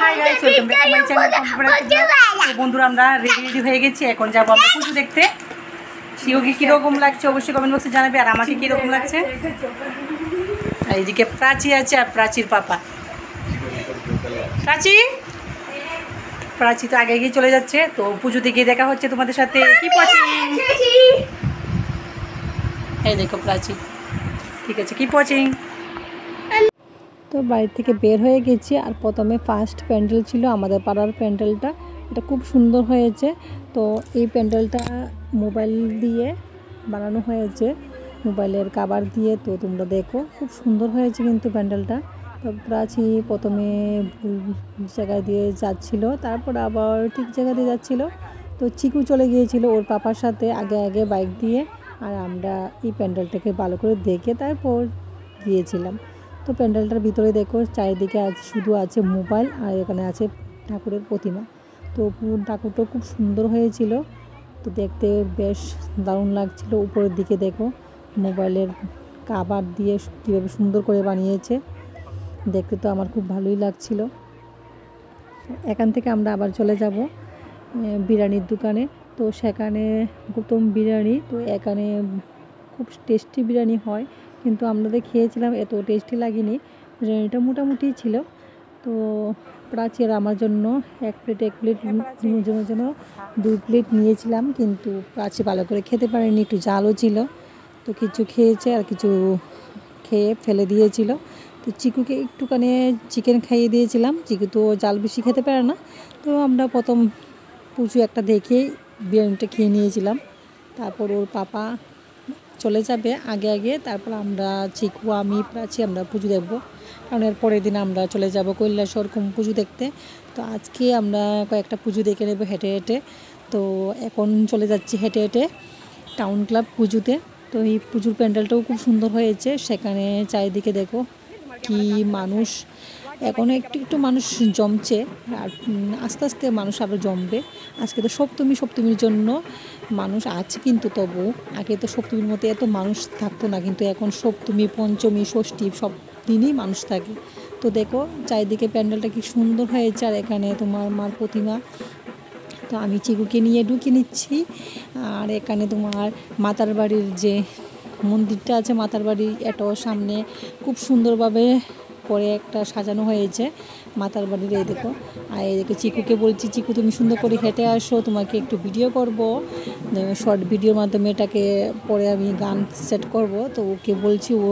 Hi guys, welcome back to my channel. বন্ধুরা, আমরা ready হয়ে গেছি, এখন যাবো আমরা পুজো দেখতে। শিওকে কীরকম লাগছে অবশ্যই কমেন্ট বক্সে জানাবে, আর আমাকে কীরকম লাগছে। আর এইদিকে প্রাচী আছে, আর প্রাচীর পাপা। প্রাচী তো আগে গিয়ে চলে যাচ্ছে, তো পুজোতে গিয়ে দেখা হচ্ছে তোমাদের সাথে। কি পচিং, এই দেখো প্রাচী, ঠিক আছে, কি পচিং। তো বাড়ি থেকে বের হয়ে গেছি, আর প্রথমে ফার্স্ট প্যান্ডেল ছিল আমাদের পাড়ার প্যান্ডেলটা। এটা খুব সুন্দর হয়েছে। তো এই প্যান্ডেলটা মোবাইল দিয়ে বানানো হয়েছে, মোবাইলের কভার দিয়ে। তো তোমরা দেখো, খুব সুন্দর হয়েছে কিন্তু প্যান্ডেলটা। তো প্রাচী প্রথমে ভুল জায়গায় দিয়ে যাচ্ছিল, তারপর আবার ঠিক জায়গা দিয়ে যাচ্ছিল। তো চিকু চলে গিয়েছিল ওর পাপার সাথে আগে আগে বাইক দিয়ে, আর আমরা এই প্যান্ডেলটাকে ভালো করে দেখে তারপর গিয়েছিলাম। তো প্যান্ডেলটার ভিতরে দেখো, চারিদিকে শুধু আছে মোবাইল, আর এখানে আছে ঠাকুরের প্রতিমা। তো ঠাকুরটা খুব সুন্দর হয়েছিল, তো দেখতে বেশ দারুণ লাগছিল। উপরের দিকে দেখো, মোবাইলের কভার দিয়ে কীভাবে সুন্দর করে বানিয়েছে, দেখতে তো আমার খুব ভালোই লাগছিল। এখান থেকে আমরা আবার চলে যাব বিরিয়ানির দোকানে। তো সেখানে গৌতম বিরিয়ানি, তো এখানে খুব টেস্টি বিরিয়ানি হয়, কিন্তু আমরা খেয়েছিলাম, এত টেস্টি লাগেনি। বিরিয়ানিটা মোটামুটি ছিল। তো প্রাচীর আমার জন্য এক প্লেট দুজনের জন্য 2 প্লেট নিয়েছিলাম, কিন্তু প্রাচী ভালো করে খেতে পারেনি, একটু জালও ছিল। তো কিছু খেয়েছে আর কিছু খেয়ে ফেলে দিয়েছিল। তো চিকুকে একটুখানি চিকেন খাইয়ে দিয়েছিলাম, চিকু তো জাল বেশি খেতে পারে না। তো আমরা প্রথম পুজো একটা দেখেই বিরিয়ানিটা খেয়ে নিয়েছিলাম। তারপর ওর পাপা চলে যাবে আগে আগে, তারপর আমরা চিকু, আমি, প্রাচী আমরা পুজো দেখবো, কারণ এর পরের দিন আমরা চলে যাব কৈলাসহর পুজো দেখতে। তো আজকে আমরা কয়েকটা পুজো দেখে নেব হেঁটে হেঁটে। তো এখন চলে যাচ্ছি হেঁটে হেঁটে টাউন ক্লাব পুজোতে। তো এই পুজোর প্যান্ডেলটাও খুব সুন্দর হয়েছে, সেখানে চারিদিকে দেখো কি মানুষ। এখন একটু একটু মানুষ জমছে, আর আস্তে আস্তে মানুষ আরও জমবে। আজকে তো সপ্তমীর জন্য মানুষ আছে, কিন্তু তবু আগে তো সপ্তমীর মধ্যে এত মানুষ থাকতো না, কিন্তু এখন সপ্তমী, পঞ্চমী, ষষ্ঠী সব দিনই মানুষ থাকে। তো দেখো চারিদিকে প্যান্ডেলটা কি সুন্দর হয়েছে, আর এখানে তোমার মার প্রতিমা। তো আমি চিকুকে নিয়ে ঢুকে নিচ্ছি। আর এখানে তোমার মাতার বাড়ির যে মন্দিরটা আছে, মাতার বাড়ির এটাও সামনে খুব সুন্দরভাবে করে একটা সাজানো হয়েছে মাতার বাড়ির। এই দেখো, আর এই দেখো চিকুকে বলছি, চিকু তুমি সুন্দর করে হেঁটে আসো, তোমাকে একটু ভিডিও করব, শর্ট ভিডিওর মাধ্যমে এটাকে পরে আমি গান সেট করব। তো ওকে বলছি, ও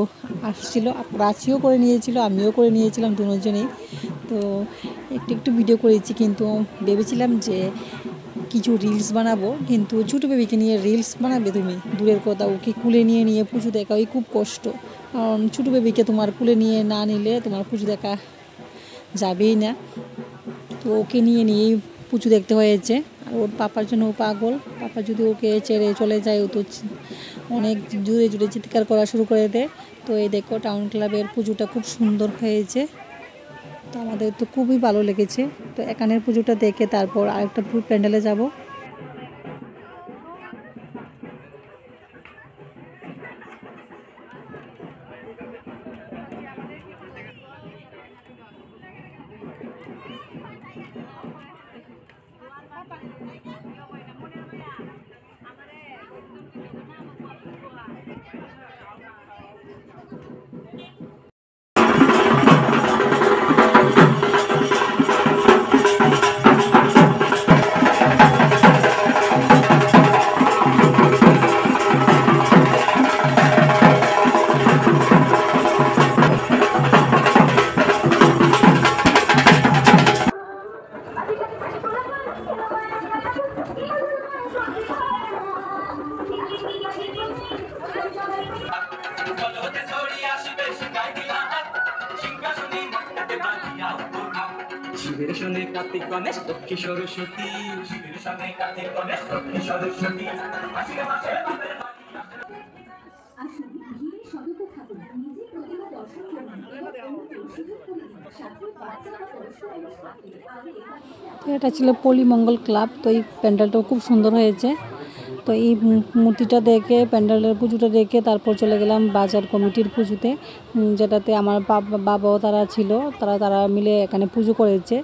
আসছিল, প্রাচীও করে নিয়েছিল, আমিও করে নিয়েছিলাম, দুজনেই। তো একটু ভিডিও করেছি, কিন্তু ভেবেছিলাম যে কিছু রিলস বানাবো, কিন্তু ছোটো বেবিকে নিয়ে রিলস বানাবে তুমি, দূরের কথা, ওকে কুলে নিয়ে পুজো দেখা ওই খুব কষ্ট। কারণ ছোটো বেবিকে তোমার কুলে নিয়ে না নিলে তোমার পুজো দেখা যাবেই না। তো ওকে নিয়েই পুজো দেখতে হয়েছে। আর ওর পাপার জন্য ও পাগল, পাপা যদি ওকে ছেড়ে চলে যায়, ও তো অনেক জুড়ে জুড়ে চিৎকার করা শুরু করে দেয়। তো এই দেখো টাউন ক্লাবের পুজোটা খুব সুন্দর হয়েছে, তো আমাদের তো খুবই ভালো লেগেছে। তো এখানের পুজোটা দেখে তারপর আরেকটা প্যান্ডেলে যাব। শিবের শোনে কার্তিক গণেশ লক্ষ্মী সরস্বতী, শিবের শোনে কার্তিক গণেশ লক্ষ্মী সরস্বতী। এটা ছিল পলিমঙ্গল ক্লাব। তো এই প্যান্ডেলটাও খুব সুন্দর হয়েছে। তো এই মূর্তিটা দেখে, প্যান্ডেলের পুজোটা দেখে তারপর চলে গেলাম বাজার কমিটির পুজোতে, যেটাতে আমার বাবাও তারা ছিল, তারা মিলে এখানে পুজো করেছে।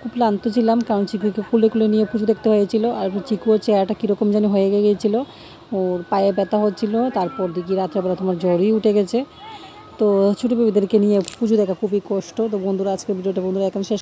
খুব ক্লান্ত ছিলাম, কারণ চিকুকে কুলে কুলে নিয়ে পুজো দেখতে হয়েছিল। আর চিকুও চেহারাটা কীরকম যেন হয়ে গিয়েছিলো, ওর পায়ে ব্যথা হচ্ছিলো। তারপর দেখি রাত্রেবেলা তোমার জ্বরই উঠে গেছে। তো ছোটো বেবিদেরকে নিয়ে পুজো দেখা খুবই কষ্ট। তো বন্ধুরা, আজকের ভিডিওটা বন্ধুরা এখন শেষ।